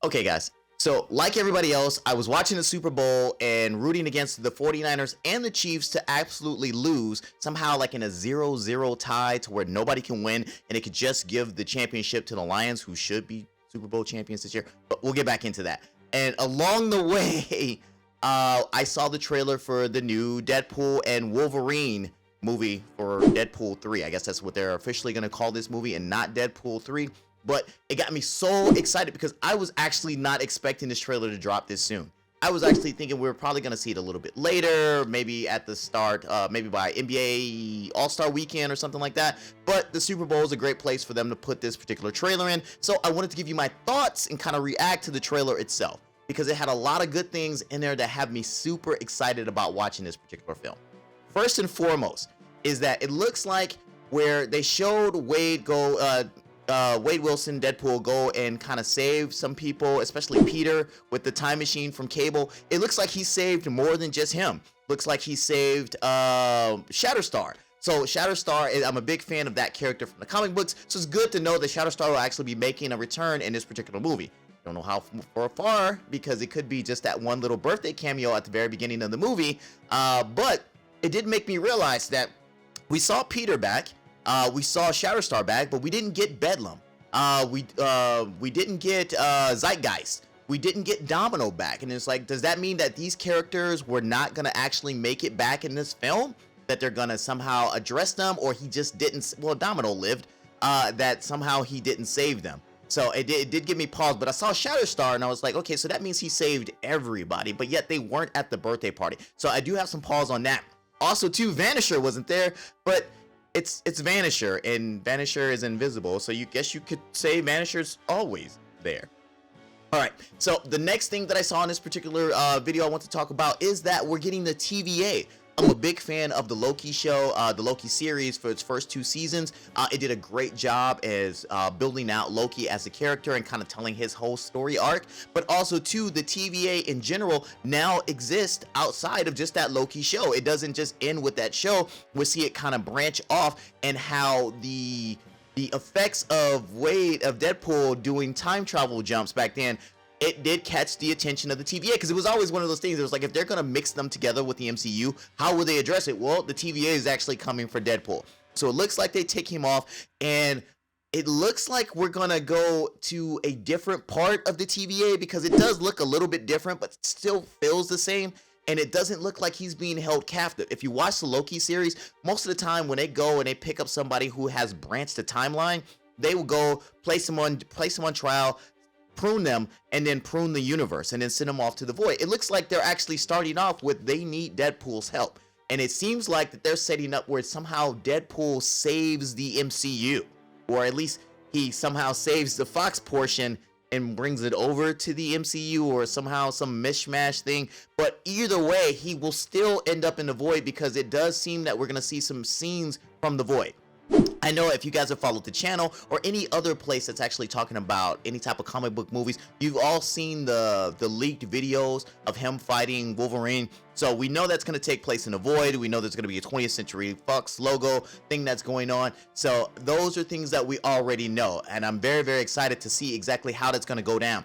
Okay, guys. So, like everybody else, I was watching the Super Bowl and rooting against the 49ers and the Chiefs to absolutely lose, somehow like in a 0-0 tie to where nobody can win, and it could just give the championship to the Lions, who should be Super Bowl champions this year. But we'll get back into that. And along the way, I saw the trailer for the new Deadpool and Wolverine movie for Deadpool 3. I guess that's what they're officially going to call this movie and not Deadpool 3. But it got me so excited because I was actually not expecting this trailer to drop this soon. I was actually thinking we were probably going to see it a little bit later, maybe at the start, maybe by NBA All-Star Weekend or something like that. But the Super Bowl is a great place for them to put this particular trailer in. So I wanted to give you my thoughts and kind of react to the trailer itself, because it had a lot of good things in there that have me super excited about watching this particular film. First and foremost is that it looks like where they showed Wade Wilson, Deadpool, go and kind of save some people, especially Peter with the time machine from Cable. It looks like he saved more than just him. Looks like he saved Shatterstar. So Shatterstar, I'm a big fan of that character from the comic books, so it's good to know that Shatterstar will actually be making a return in this particular movie. Don't know how far, because it could be just that one little birthday cameo at the very beginning of the movie, but it did make me realize that we saw Peter back. We saw Shatterstar back, but we didn't get Bedlam. We didn't get Zeitgeist. We didn't get Domino back. And it's like, does that mean that these characters were not going to actually make it back in this film? That they're going to somehow address them, or he just didn't? Well, Domino lived. That somehow he didn't save them. So it did give me pause. But I saw Shatterstar and I was like, okay, so that means he saved everybody, but yet they weren't at the birthday party. So I do have some pause on that. Also, too, Vanisher wasn't there, but it's Vanisher, and Vanisher is invisible, so you guess you could say Vanisher's always there. All right, so the next thing that I saw in this particular video I want to talk about is that we're getting the TVA. I'm a big fan of the Loki show, the Loki series for its first 2 seasons. It did a great job as building out Loki as a character and kind of telling his whole story arc. But also, too, the TVA in general now exists outside of just that Loki show. It doesn't just end with that show. We see it kind of branch off, and how the effects of Deadpool doing time travel jumps back then, it did catch the attention of the TVA, because it was always one of those things. It was like, if they're going to mix them together with the MCU, how will they address it? Well, the TVA is actually coming for Deadpool. So it looks like they take him off, and it looks like we're going to go to a different part of the TVA, because it does look a little bit different, but still feels the same. And it doesn't look like he's being held captive. If you watch the Loki series, most of the time when they go and they pick up somebody who has branched the timeline, they will go place them on trial, prune them, and then prune the universe, and then send them off to the void. It looks like they're actually starting off with they need Deadpool's help, and it seems like that they're setting up where somehow Deadpool saves the MCU, or at least he somehow saves the Fox portion and brings it over to the MCU, or somehow some mishmash thing. But either way, he will still end up in the void, because it does seem that we're going to see some scenes from the void. I know if you guys have followed the channel or any other place that's actually talking about any type of comic book movies, you've all seen the leaked videos of him fighting Wolverine. So we know that's going to take place in the void. We know there's going to be a 20th Century Fox logo thing that's going on. So those are things that we already know, and I'm very, very excited to see exactly how that's going to go down.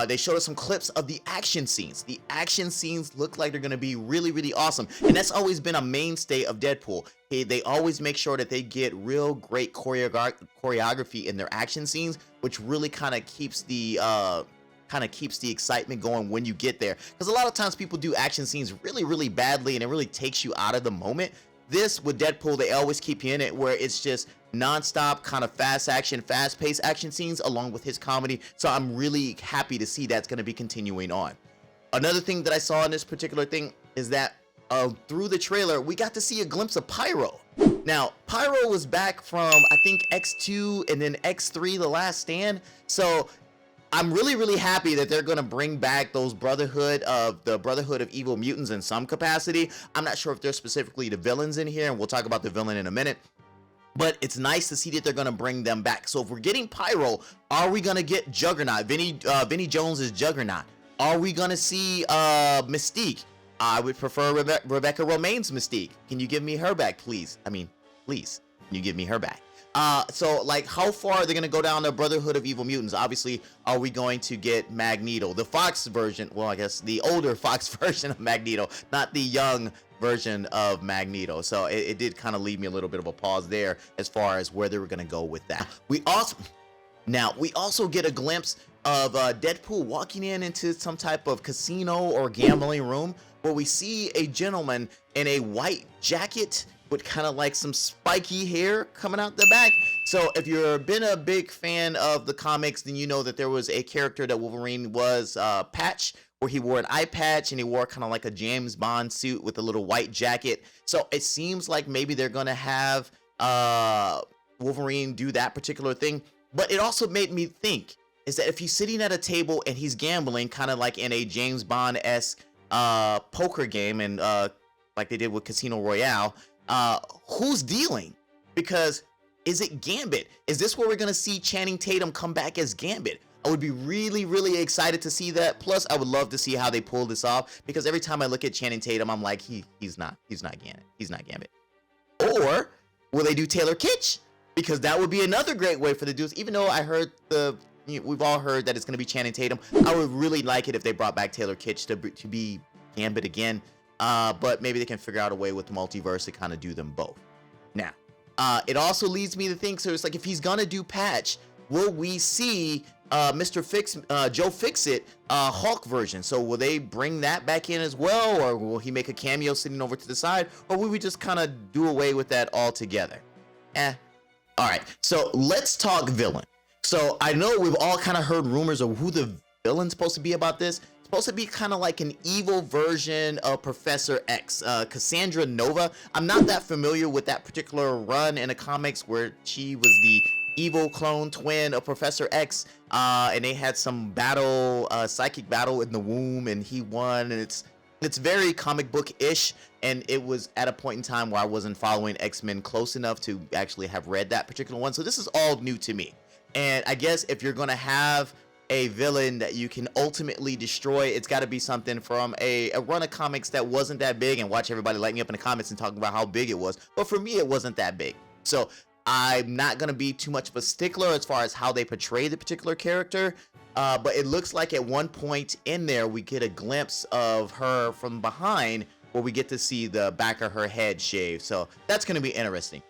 They showed us some clips of the action scenes. The action scenes look like they're going to be really, really awesome. And that's always been a mainstay of Deadpool. They always make sure that they get real great choreography in their action scenes, which really kind of keeps the excitement going when you get there. Because a lot of times people do action scenes really, really badly, and it really takes you out of the moment. This, with Deadpool, they always keep you in it, where it's just non-stop kind of fast-paced action scenes along with his comedy. So I'm really happy to see that's going to be continuing on. Another thing that I saw in this particular thing is that through the trailer, we got to see a glimpse of Pyro. Now, Pyro was back from, I think, X2 and then X3, The Last Stand. So I'm really, really happy that they're going to bring back those Brotherhood of Evil Mutants in some capacity. I'm not sure if they're specifically the villains in here, and we'll talk about the villain in a minute. But it's nice to see that they're going to bring them back. So if we're getting Pyro, are we going to get Juggernaut? Vinnie Jones is Juggernaut. Are we going to see Mystique? I would prefer Rebecca Romaine's Mystique. Can you give me her back, please? I mean, please, can you give me her back? So like, how far are they gonna go down the Brotherhood of Evil Mutants? Obviously, are we going to get Magneto, the Fox version? Well, I guess the older Fox version of Magneto, not the young version of Magneto. So it did kind of leave me a little bit of a pause there as far as where they were gonna go with that. We also get a glimpse of Deadpool walking into some type of casino or gambling room where we see a gentleman in a white jacket with kind of like some spiky hair coming out the back. So if you've been a big fan of the comics, then you know that there was a character that Wolverine was Patch, where he wore an eye patch and he wore kind of like a James Bond suit with a little white jacket. So it seems like maybe they're gonna have Wolverine do that particular thing. But it also made me think is that if he's sitting at a table and he's gambling, kind of like in a James Bond-esque poker game, and like they did with Casino Royale, who's dealing? Because is it Gambit? Is this where we're gonna see Channing Tatum come back as Gambit? I would be really, really excited to see that. Plus, I would love to see how they pull this off, because every time I look at Channing Tatum, I'm like, he's not Gambit. He's not Gambit. Or will they do Taylor Kitsch? Because that would be another great way for the dudes. Even though I heard we've all heard that it's gonna be Channing Tatum, I would really like it if they brought back Taylor Kitsch to be Gambit again. But maybe they can figure out a way with the multiverse to kind of do them both. Now, it also leads me to think, so it's like, if he's gonna do Patch, will we see Joe Fixit Hulk version? So will they bring that back in as well, or will he make a cameo sitting over to the side, or will we just kind of do away with that altogether? All right, so let's talk villain. So I know we've all kind of heard rumors of who the villain's supposed to be about this. It's supposed to be kind of like an evil version of Professor X, Cassandra Nova. I'm not that familiar with that particular run in the comics where she was the evil clone twin of Professor X, and they had some battle, psychic battle in the womb, and he won, and it's very comic book-ish, and it was at a point in time where I wasn't following X-Men close enough to actually have read that particular one, so this is all new to me. And I guess if you're gonna have a villain that you can ultimately destroy, it's got to be something from a run of comics that wasn't that big, and watch everybody light me up in the comments and talk about how big it was, but for me it wasn't that big. So I'm not gonna be too much of a stickler as far as how they portray the particular character, but it looks like at one point in there we get a glimpse of her from behind, where we get to see the back of her head shaved. So that's gonna be interesting.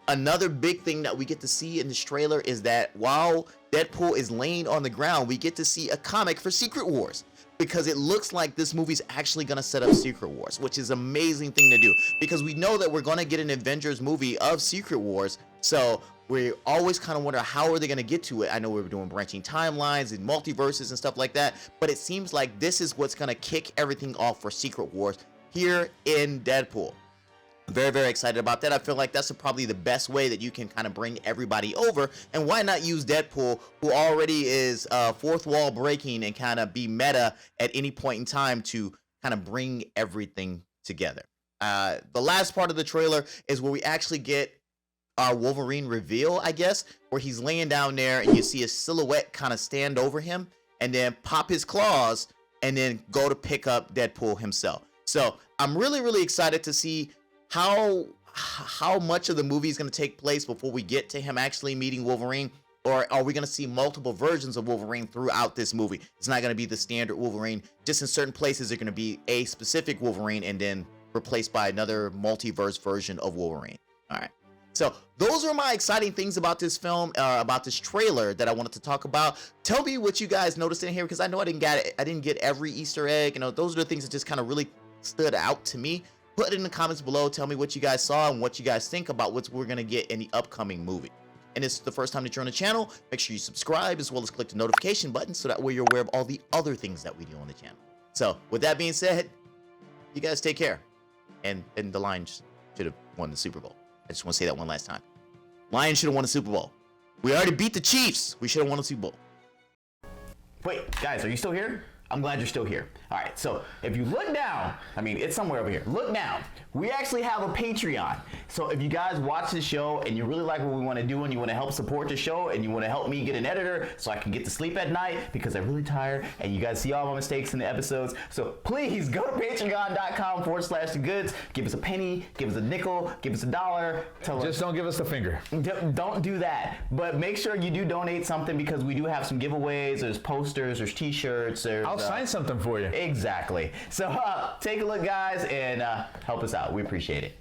Another big thing that we get to see in this trailer is that while Deadpool is laying on the ground, we get to see a comic for Secret Wars, because it looks like this movie's actually gonna set up Secret Wars, which is an amazing thing to do, because we know that we're gonna get an Avengers movie of Secret Wars. So we always kind of wonder, how are they gonna get to it? I know we were doing branching timelines and multiverses and stuff like that, but it seems like this is what's gonna kick everything off for Secret Wars here in Deadpool. Very, very excited about that. I feel like that's probably the best way that you can kind of bring everybody over. And why not use Deadpool, who already is fourth wall breaking, and kind of be meta at any point in time to kind of bring everything together. The last part of the trailer is where we actually get our Wolverine reveal, I guess, where he's laying down there and you see a silhouette kind of stand over him and then pop his claws and then go to pick up Deadpool himself. So I'm really, really excited to see how much of the movie is going to take place before we get to him actually meeting Wolverine, or are we going to see multiple versions of Wolverine throughout this movie? It's not going to be the standard Wolverine. Just in certain places, they're going to be a specific Wolverine and then replaced by another multiverse version of Wolverine. All right. So those are my exciting things about this film, about this trailer that I wanted to talk about. Tell me what you guys noticed in here, because I know I didn't get every Easter egg. You know, those are the things that just kind of really stood out to me. Put it in the comments below. Tell me what you guys saw and what you guys think about what we're going to get in the upcoming movie. And this is the first time that you're on the channel, make sure you subscribe as well as click the notification button, so that way you're aware of all the other things that we do on the channel. So with that being said, you guys take care. And the Lions should have won the Super Bowl. I just want to say that one last time. Lions should have won the Super Bowl. We already beat the Chiefs. We should have won the Super Bowl. Wait, guys, are you still here? I'm glad you're still here. All right, so if you look down, I mean, it's somewhere over here. Look down. We actually have a Patreon. So if you guys watch the show and you really like what we want to do and you want to help support the show and you want to help me get an editor so I can get to sleep at night because I'm really tired and you guys see all my mistakes in the episodes. So please go to patreon.com/thegoods. Give us a penny, give us a nickel, give us $1. Just don't give us the finger. Don't do that. But make sure you do donate something because we do have some giveaways. There's posters, there's t-shirts. I'll sign something for you. Exactly. So take a look, guys, and help us out. We appreciate it.